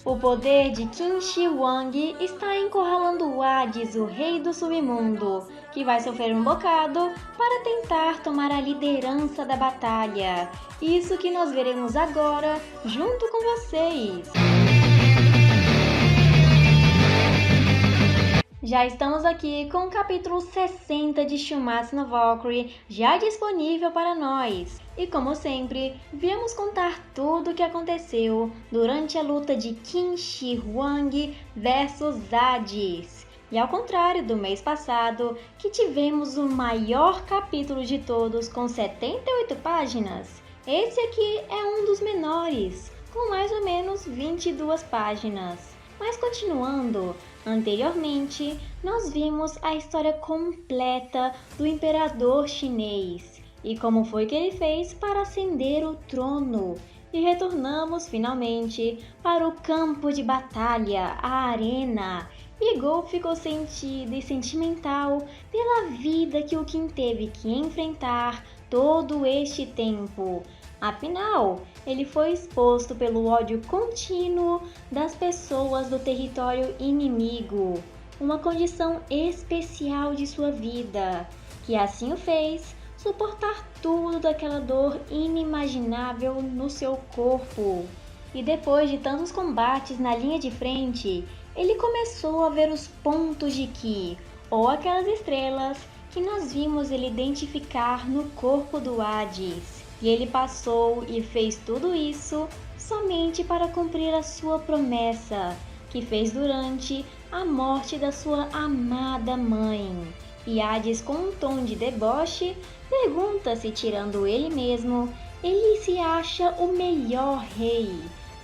O poder de Qin Shi Huang está encurralando o Hades, o rei do submundo, que vai sofrer um bocado para tentar tomar a liderança da batalha. Isso que nós veremos agora junto com vocês. Já estamos aqui com o capítulo 60 de Shumatsu no Valkyrie já disponível para nós. E como sempre, viemos contar tudo o que aconteceu durante a luta de Qin Shi Huang versus Hades. E ao contrário do mês passado, que tivemos o maior capítulo de todos com 78 páginas, esse aqui é um dos menores, com mais ou menos 22 páginas. Mas continuando, anteriormente nós vimos a história completa do imperador chinês e como foi que ele fez para ascender o trono. E retornamos finalmente para o campo de batalha, a arena. E Gol ficou sentido e sentimental pela vida que o Qin teve que enfrentar todo este tempo. Afinal, ele foi exposto pelo ódio contínuo das pessoas do território inimigo, uma condição especial de sua vida, que assim o fez suportar tudo daquela dor inimaginável no seu corpo. E depois de tantos combates na linha de frente, ele começou a ver os pontos de Ki, ou aquelas estrelas que nós vimos ele identificar no corpo do Hades. E ele passou e fez tudo isso somente para cumprir a sua promessa, que fez durante a morte da sua amada mãe. E Hades, com um tom de deboche, pergunta se, tirando ele mesmo, ele se acha o melhor rei.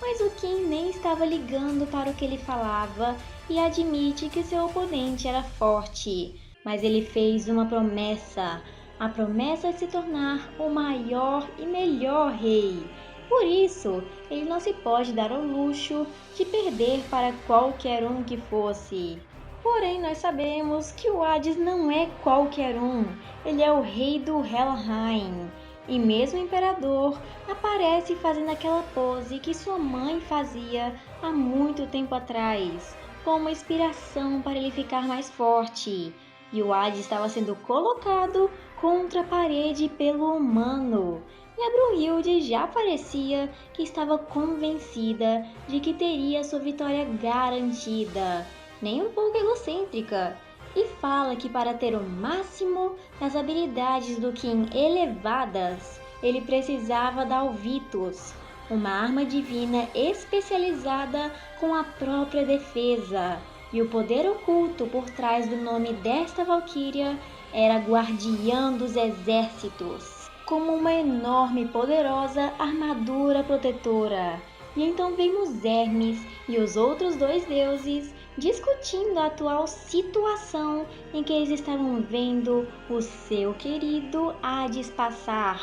Mas o Qin nem estava ligando para o que ele falava e admite que seu oponente era forte. Mas ele fez uma promessa. A promessa de se tornar o maior e melhor rei. Por isso, ele não se pode dar ao luxo de perder para qualquer um que fosse. Porém, nós sabemos que o Hades não é qualquer um. Ele é o rei do Helheim. E mesmo o imperador aparece fazendo aquela pose que sua mãe fazia há muito tempo atrás, como inspiração para ele ficar mais forte. E o Hades estava sendo colocado contra a parede pelo humano. E a Brunhilde já parecia que estava convencida de que teria sua vitória garantida, nem um pouco egocêntrica, e fala que para ter o máximo das habilidades do Qin elevadas, ele precisava da Alvitus, uma arma divina especializada com a própria defesa. E o poder oculto por trás do nome desta valquíria era Guardiã dos Exércitos, como uma enorme e poderosa armadura protetora. E então vemos Hermes e os outros dois deuses discutindo a atual situação em que eles estavam vendo o seu querido Hades passar,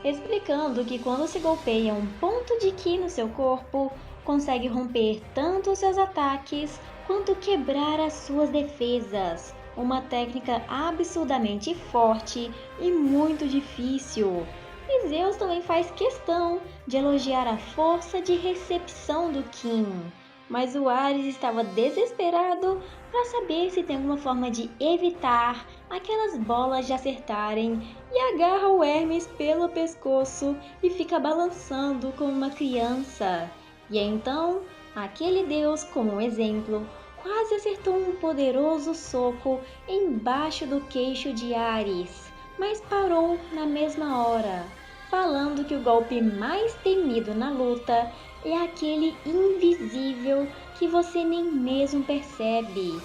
explicando que quando se golpeia um ponto de Ki no seu corpo, consegue romper tanto os seus ataques quanto quebrar as suas defesas, uma técnica absurdamente forte e muito difícil. E Zeus também faz questão de elogiar a força de recepção do Qin, mas o Ares estava desesperado para saber se tem alguma forma de evitar aquelas bolas de acertarem e agarra o Hermes pelo pescoço e fica balançando como uma criança. E então, aquele deus, como um exemplo, quase acertou um poderoso soco embaixo do queixo de Ares, mas parou na mesma hora, falando que o golpe mais temido na luta é aquele invisível que você nem mesmo percebe.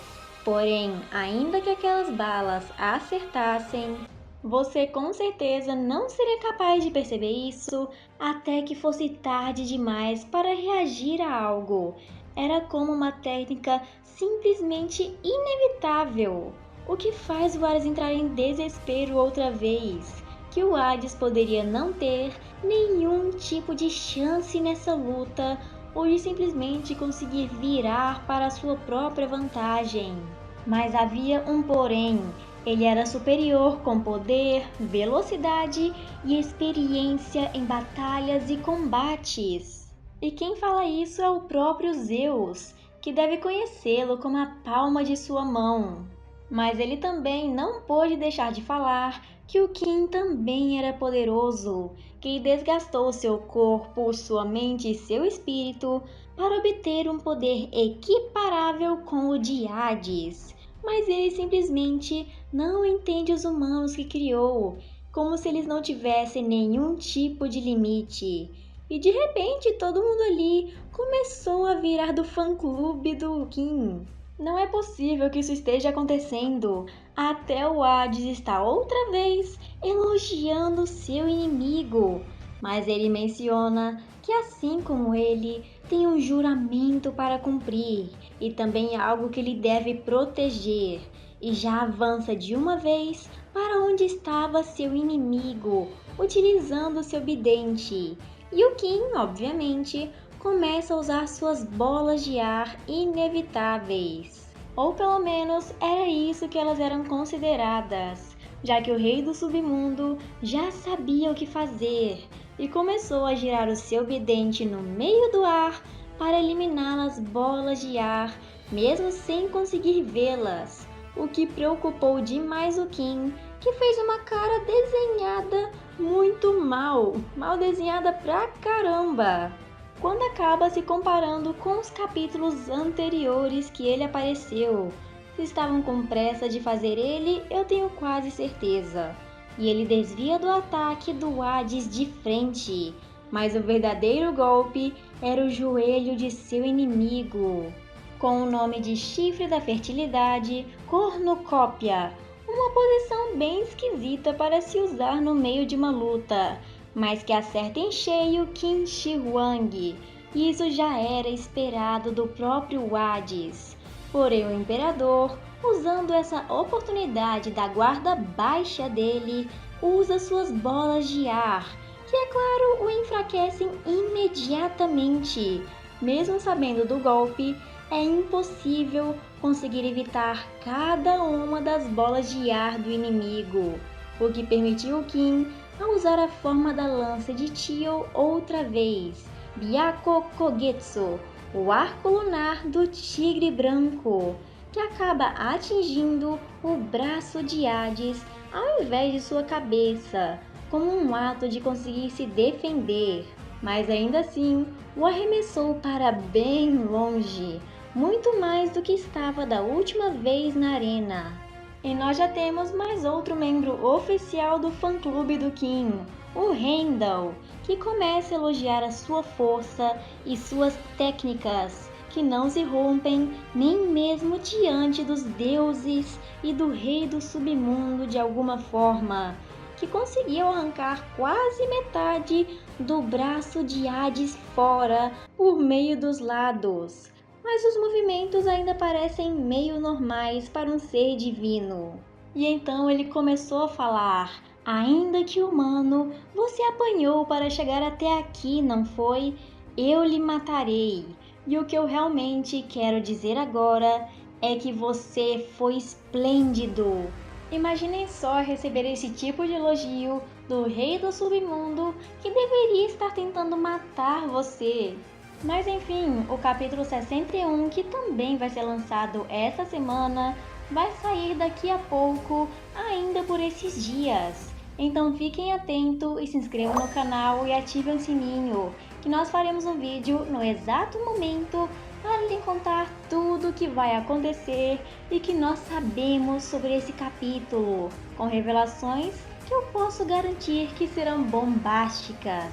Porém, ainda que aquelas balas acertassem, você com certeza não seria capaz de perceber isso até que fosse tarde demais para reagir a algo. Era como uma técnica simplesmente inevitável, o que faz o Ares entrar em desespero outra vez, que o Hades poderia não ter nenhum tipo de chance nessa luta ou de simplesmente conseguir virar para a sua própria vantagem. Mas havia um porém. Ele era superior com poder, velocidade e experiência em batalhas e combates. E quem fala isso é o próprio Zeus, que deve conhecê-lo como a palma de sua mão. Mas ele também não pôde deixar de falar que o Kim também era poderoso, que desgastou seu corpo, sua mente e seu espírito para obter um poder equiparável com o de Hades. Mas ele simplesmente não entende os humanos que criou, como se eles não tivessem nenhum tipo de limite. E de repente todo mundo ali começou a virar do fã-clube do Kim. Não é possível que isso esteja acontecendo. Até o Hades está outra vez elogiando seu inimigo. Mas ele menciona que, assim como ele, tem um juramento para cumprir e também algo que ele deve proteger. E já avança de uma vez para onde estava seu inimigo, utilizando seu bidente. E o Kim, obviamente, começa a usar suas bolas de ar inevitáveis. Ou pelo menos era isso que elas eram consideradas, já que o rei do submundo já sabia o que fazer e começou a girar o seu bidente no meio do ar para eliminar as bolas de ar, mesmo sem conseguir vê-las, o que preocupou demais o Kim, que fez uma cara desenhada muito mal desenhada pra caramba, quando acaba se comparando com os capítulos anteriores que ele apareceu. Se estavam com pressa de fazer ele, eu tenho quase certeza. E ele desvia do ataque do Hades de frente, mas o verdadeiro golpe era o joelho de seu inimigo, com o nome de Chifre da Fertilidade, Cornucópia, uma posição bem esquisita para se usar no meio de uma luta, mas que acerta em cheio Qin Shi Huang, e isso já era esperado do próprio Hades. Porém, o Imperador, usando essa oportunidade da guarda baixa dele, usa suas bolas de ar, que é claro o enfraquecem imediatamente. Mesmo sabendo do golpe, é impossível conseguir evitar cada uma das bolas de ar do inimigo, o que permitiu Kim a usar a forma da lança de Tio outra vez, Byakko Kogetsu, o arco lunar do tigre branco, que acaba atingindo o braço de Hades ao invés de sua cabeça, como um ato de conseguir se defender, mas ainda assim o arremessou para bem longe, muito mais do que estava da última vez na arena. E nós já temos mais outro membro oficial do fã-clube do Kim, o Heimdall, que começa a elogiar a sua força e suas técnicas, que não se rompem nem mesmo diante dos deuses e do rei do submundo de alguma forma, que conseguiu arrancar quase metade do braço de Hades fora por meio dos lados. Mas os movimentos ainda parecem meio normais para um ser divino. E então ele começou a falar: ainda que humano, você apanhou para chegar até aqui, não foi? Eu lhe matarei. E o que eu realmente quero dizer agora é que você foi esplêndido. Imaginem só receber esse tipo de elogio do rei do submundo, que deveria estar tentando matar você. Mas enfim, o capítulo 61, que também vai ser lançado essa semana, vai sair daqui a pouco, ainda por esses dias. Então fiquem atentos e se inscrevam no canal e ativem o sininho, que nós faremos um vídeo no exato momento para lhe contar tudo o que vai acontecer e que nós sabemos sobre esse capítulo, com revelações que eu posso garantir que serão bombásticas.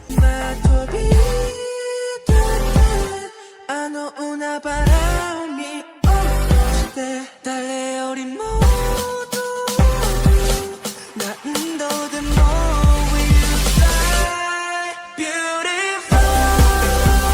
Una para mí, oh, dale,